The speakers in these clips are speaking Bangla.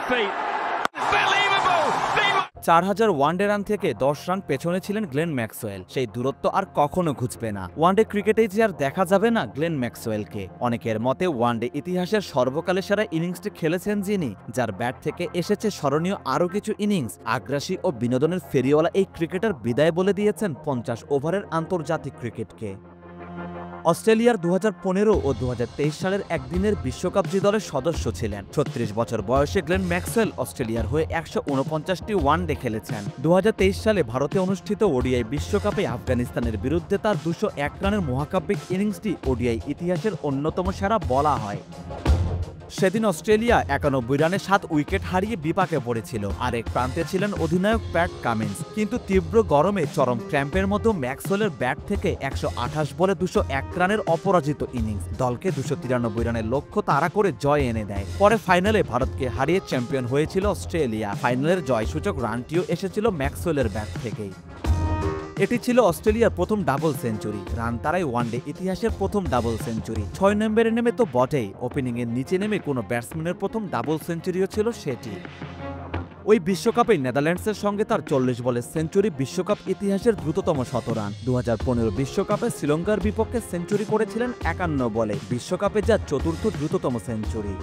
defeat. Unbelievable! 4000 ওয়ানডে রান থেকে 10 রান পেছনে ছিলেন গ্লেন ম্যাক্সওয়েল। সেই দূরত্ব আর কখনো ঘুচবে না। ওয়ানডে ক্রিকেটেই যে আর দেখা যাবে না গ্লেন ম্যাক্সওয়েলকে। অনেকের মতে ওয়ানডে ইতিহাসের সর্বকালের সেরা ইনিংসটি খেলেছেন যিনি, যার ব্যাট থেকে এসেছে স্মরণীয় আরও কিছু ইনিংস। আগ্রাসী ও বিনোদনের ফেরিওয়ালা এই ক্রিকেটার বিদায় বলে দিয়েছেন 50 ওভারের আন্তর্জাতিক ক্রিকেটকে। অস্ট্রেলিয়ার 2015 ও 2023 সালের একদিনের বিশ্বকাপ দলের সদস্য ছিলেন। 36 বছর বয়সে গ্লেন ম্যাক্সওয়েল অস্ট্রেলিয়ার হয়ে 149টি ওয়ানডে খেলেছেন। 2023 সালে ভারতে অনুষ্ঠিত ওডিআই বিশ্বকাপে আফগানিস্তানের বিরুদ্ধে তার 201 রানের মহাকাব্যিক ইনিংসটি ওডিআই ইতিহাসের অন্যতম সেরা বলা হয়। সেদিন অস্ট্রেলিয়া 91 রানে 7 উইকেট হারিয়ে বিপাকে পড়েছিল। আরেক প্রান্তে ছিলেন অধিনায়ক প্যাট কামিন্স। কিন্তু তীব্র গরমে চরম ক্র্যাম্পের মতো ম্যাক্সওয়েলের ব্যাট থেকে 128 বলে 201 রানের অপরাজিত ইনিংস দলকে 293 রানের লক্ষ্য তাড়া করে জয় এনে দেয়। পরে ফাইনালে ভারতকে হারিয়ে চ্যাম্পিয়ন হয়েছিল অস্ট্রেলিয়া। ফাইনালের জয়সূচক রানটিও এসেছিল ম্যাক্সওয়েলের ব্যাট থেকেই। এটি ছিল অস্ট্রেলিয়ার প্রথম ডাবল সেঞ্চুরি। রান তারাই ওয়ানডে ইতিহাসের প্রথম ডাবল সেঞ্চুরি। 6 নম্বরে নেমে তো বটেই, ওপেনিংয়ের নিচে নেমে কোনো ব্যাটসম্যানের প্রথম ডাবল সেঞ্চুরিও ছিল সেটি। ওই বিশ্বকাপে নেদারল্যান্ডসের সঙ্গে তার 40 বলের সেঞ্চুরি বিশ্বকাপ ইতিহাসের দ্রুততম শতরান। 2015 বিশ্বকাপে শ্রীলঙ্কার বিপক্ষে সেঞ্চুরি করেছিলেন 51 বলে, বিশ্বকাপে যা চতুর্থ দ্রুততম সেঞ্চুরি।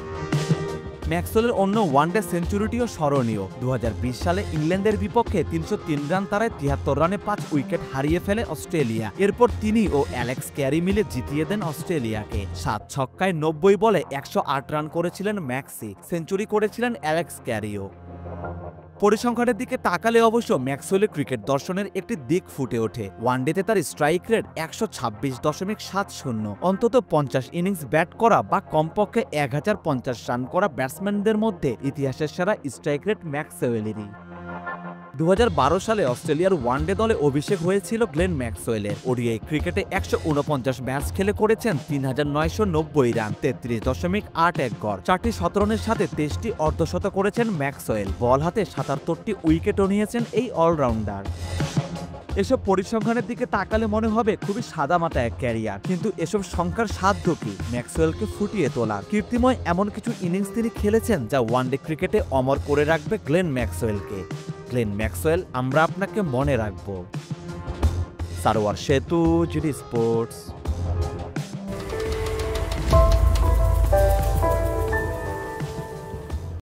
ম্যাক্সওয়েলের অন্য ওয়ানডে সেঞ্চুরিটিও স্মরণীয়। 2020 সালে ইংল্যান্ডের বিপক্ষে 303 রান তারায় 73 রানে 5 উইকেট হারিয়ে ফেলে অস্ট্রেলিয়া। এরপর তিনি ও অ্যালেক্স ক্যারি মিলে জিতিয়ে দেন অস্ট্রেলিয়াকে। 7 ছক্কায় 90 বলে 108 রান করেছিলেন ম্যাক্সি, সেঞ্চুরি করেছিলেন অ্যালেক্স ক্যারিও। পরিসংখ্যানের দিকে তাকালে অবশ্য ম্যাক্সওয়েলের ক্রিকেট দর্শনের একটি দিক ফুটে ওঠে। ওয়ানডেতে তার স্ট্রাইক রেট 126.70। অন্তত 50 ইনিংস ব্যাট করা বা কমপক্ষে 1050 রান করা ব্যাটসম্যানদের মধ্যে ইতিহাসের সেরা স্ট্রাইক রেট ম্যাক্সওয়েলেরই। 2012 সালে অস্ট্রেলিয়ার ওয়ানডে দলে অভিষেক হয়েছিল গ্লেন ম্যাক্সওয়েলের। ওডিআই ক্রিকেটে 149 ম্যাচ খেলে করেছেন 3990 রান, 33.81 গড়। 4টি শতরানের সাথে 23টি অর্ধশতক করেছেন ম্যাক্সওয়েল। বল হাতে 77টি উইকেটও নিয়েছেন এই অলরাউন্ডার। এসব পরিসংখ্যানের দিকে তাকালে মনে হবে খুবই সাদামাটা এক ক্যারিয়ার, কিন্তু এসব সংখ্যার সাধ্য কি ম্যাক্সওয়েলকে ফুটিয়ে তোলার? কীর্তিময় এমন কিছু ইনিংস তিনি খেলেছেন যা ওয়ানডে ক্রিকেটে অমর করে রাখবে গ্লেন ম্যাক্সওয়েলকে। গ্লেন ম্যাক্সওয়েল, আমরা আপনাকে মনে রাখব। সারোয়ার সেতু, জিডি স্পোর্টস।